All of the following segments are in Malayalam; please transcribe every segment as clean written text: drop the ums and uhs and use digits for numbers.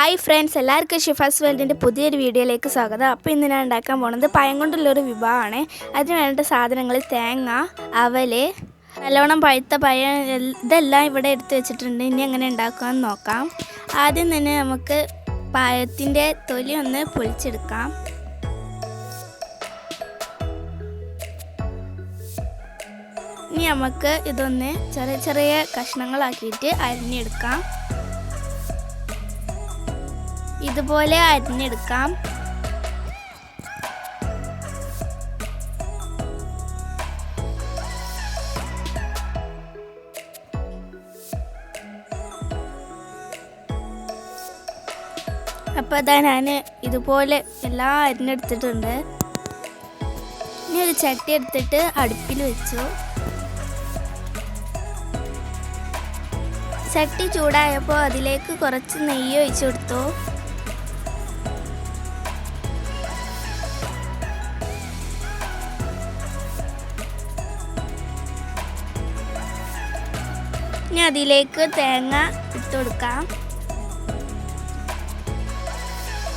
ഹായ് ഫ്രണ്ട്സ്, എല്ലാവർക്കും ഷിഫാസ് വേൾഡിൻ്റെ പുതിയൊരു വീഡിയോയിലേക്ക് സ്വാഗതം. അപ്പോൾ ഇന്ന് ഞാൻ ഉണ്ടാക്കാൻ പോകുന്നത് പഴം കൊണ്ടുള്ളൊരു വിഭവമാണ്. അതിന് വേണ്ട സാധനങ്ങൾ തേങ്ങ, അവല്, നല്ലോണം പഴുത്ത പഴം, ഇതെല്ലാം ഇവിടെ എടുത്ത് വെച്ചിട്ടുണ്ട്. ഇനി എങ്ങനെ ഉണ്ടാക്കാമെന്ന് നോക്കാം. ആദ്യം തന്നെ നമുക്ക് പഴത്തിൻ്റെ തൊലി ഒന്ന് പൊളിച്ചെടുക്കാം. ഇനി നമുക്ക് ഇതൊന്ന് ചെറിയ ചെറിയ കഷ്ണങ്ങളാക്കിയിട്ട് അരിഞ്ഞെടുക്കാം. ഇതുപോലെ അരിഞ്ഞെടുക്കാം. അപ്പോൾ അതാ ഞാൻ ഇതുപോലെ എല്ലാം അരിഞ്ഞെടുത്തിട്ടുണ്ട്. ഇനി ഒരു ചട്ടി എടുത്തിട്ട് അടുപ്പിൽ വെച്ചു. ചട്ടി ചൂടായപ്പോൾ അതിലേക്ക് കുറച്ച് നെയ്യ് ഒഴിച്ചു കൊടുത്തു. ഇനി അതിലേക്ക് തേങ്ങ ഇട്ട് കൊടുക്കാം.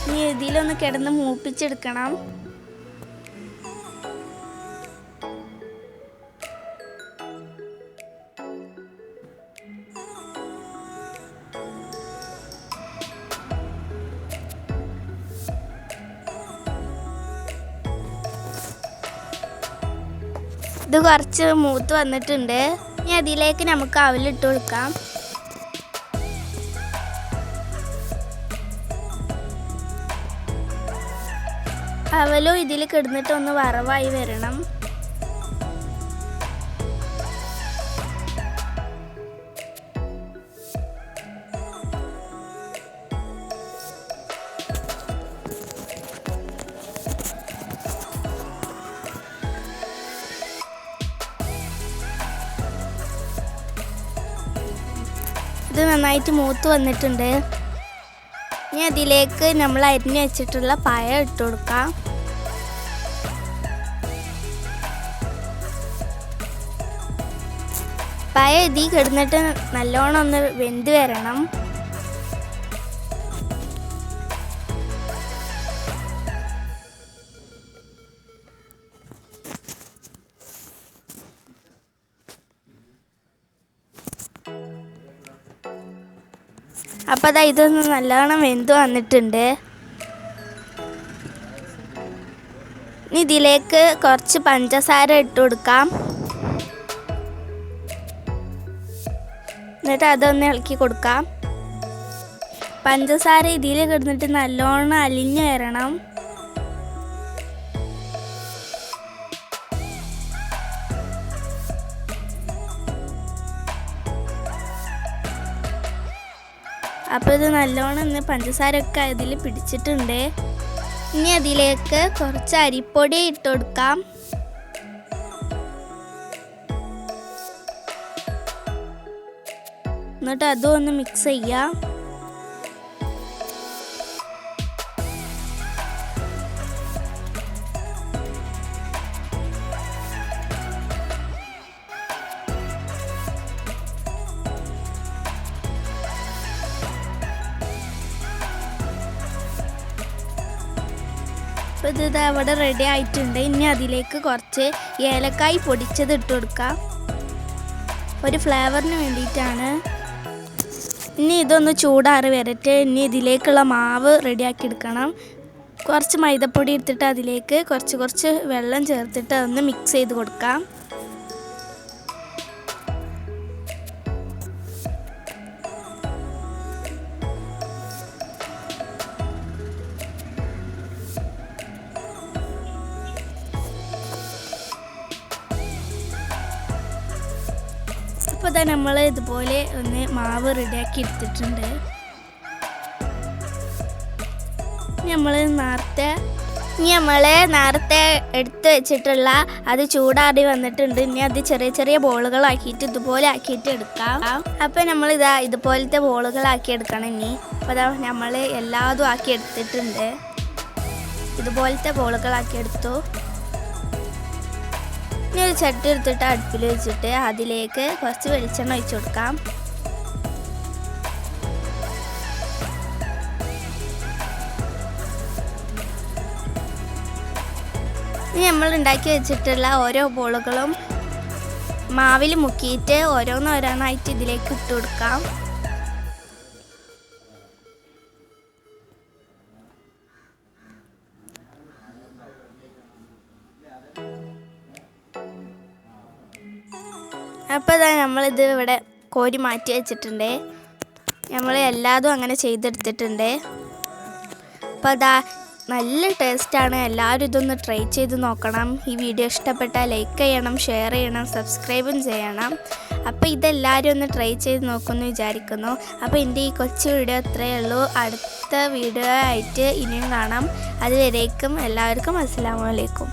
ഇനി ഇതിലൊന്ന് കിടന്ന് മൂപ്പിച്ചെടുക്കണം. ഇത് കുറച്ച് മൂത്ത് വന്നിട്ടുണ്ട്. ഇനി അതിലേക്ക് നമുക്ക് അവലിട്ട് കൊടുക്കാം. അവലും ഇതിൽ കിടന്നിട്ട് ഒന്ന് വറവായി വരണം. ഇത് നന്നായിട്ട് മൂത്ത് വന്നിട്ടുണ്ട്. ഇനി അതിലേക്ക് നമ്മൾ അരിഞ്ഞ് വെച്ചിട്ടുള്ള പഴം ഇട്ട് കൊടുക്കാം. പഴം ഇതിൽ കിടന്നിട്ട് നല്ലോണം ഒന്ന് വെന്ത് വരണം. അപ്പോൾ അതാ ഇതൊന്ന് നല്ലോണം വെന്ത് വന്നിട്ടുണ്ട്. ഇനി ഇതിലേക്ക് കുറച്ച് പഞ്ചസാര ഇട്ട് കൊടുക്കാം. എന്നിട്ട് അതൊന്ന് ഇളക്കി കൊടുക്കാം. പഞ്ചസാര ഇതിൽ കിടന്നിട്ട് നല്ലോണം അലിഞ്ഞു വരണം. അപ്പോൾ ഇത് നല്ലോണം ഒന്ന് പഞ്ചസാരയൊക്കെ അതിൽ പിടിച്ചിട്ടുണ്ട്. ഇനി അതിലേക്ക് കുറച്ച് അരിപ്പൊടി ഇട്ട് കൊടുക്കാം. എന്നിട്ട് അതും ഒന്ന് മിക്സ് ചെയ്യാം. അപ്പോൾ ഇത് അവിടെ റെഡി ആയിട്ടുണ്ട്. ഇനി അതിലേക്ക് കുറച്ച് ഏലക്കായ് പൊടിച്ചത് ഇട്ട് കൊടുക്കാം. ഒരു ഫ്ലേവറിന് വേണ്ടിയിട്ടാണ്. ഇനി ഇതൊന്ന് ചൂടാറി വരട്ടെ. ഇനി ഇതിലേക്കുള്ള മാവ് റെഡിയാക്കി എടുക്കണം. കുറച്ച് മൈദപ്പൊടി എടുത്തിട്ട് അതിലേക്ക് കുറച്ച് വെള്ളം ചേർത്തിട്ട് അതൊന്ന് മിക്സ് ചെയ്ത് കൊടുക്കാം. അപ്പോൾ തന്നെ നമ്മൾ ഇതുപോലെ ഒന്ന് മാവ് റെഡിയാക്കി എടുത്തിട്ടുണ്ട്. നമ്മൾ നേരത്തെ എടുത്ത് വെച്ചിട്ടുള്ള അത് ചൂടാറി വന്നിട്ടുണ്ട്. ഇനി അത് ചെറിയ ചെറിയ ബോളുകളാക്കിയിട്ട് ഇതുപോലെ ആക്കിയിട്ട് എടുക്കാം. അപ്പോൾ നമ്മൾ ഇതുപോലത്തെ ബോളുകളാക്കി എടുക്കണം. ഇനി അപ്പോൾ നമ്മൾ എല്ലാതും ആക്കി എടുത്തിട്ടുണ്ട്. ഇതുപോലത്തെ ബോളുകളാക്കി എടുത്തു. ഇനി ഒരു ചട്ടി എടുത്തിട്ട് അടുപ്പിൽ വെച്ചിട്ട് അതിലേക്ക് കുറച്ച് വെളിച്ചെണ്ണ ഒഴിച്ചു കൊടുക്കാം. ഇനി നമ്മൾ ഉണ്ടാക്കി വെച്ചിട്ടുള്ള ഓരോ ബോളുകളും മാവിൽ മുക്കിയിട്ട് ഓരോന്നോരോന്നായിട്ട് ഇതിലേക്ക് ഇട്ട് കൊടുക്കാം. അപ്പോൾ ഇതാ നമ്മളിത് ഇവിടെ കോരി മാറ്റി വെച്ചിട്ടുണ്ട്. നമ്മൾ എല്ലാതും അങ്ങനെ ചെയ്തെടുത്തിട്ടുണ്ട്. അപ്പോൾ അതാ നല്ല ടേസ്റ്റാണ്. എല്ലാവരും ഇതൊന്ന് ട്രൈ ചെയ്ത് നോക്കണം. ഈ വീഡിയോ ഇഷ്ടപ്പെട്ടാൽ ലൈക്ക് ചെയ്യണം, ഷെയർ ചെയ്യണം, സബ്സ്ക്രൈബും ചെയ്യണം. അപ്പോൾ ഇതെല്ലാവരും ഒന്ന് ട്രൈ ചെയ്ത് നോക്കുമെന്ന് വിചാരിക്കുന്നു. അപ്പോൾ എൻ്റെ ഈ കൊച്ചു വീഡിയോ അത്രയേ ഉള്ളൂ. അടുത്ത വീഡിയോ ആയിട്ട് ഇനിയും കാണാം. അതുവരേക്കും എല്ലാവർക്കും അസ്സലാമു അലൈക്കും.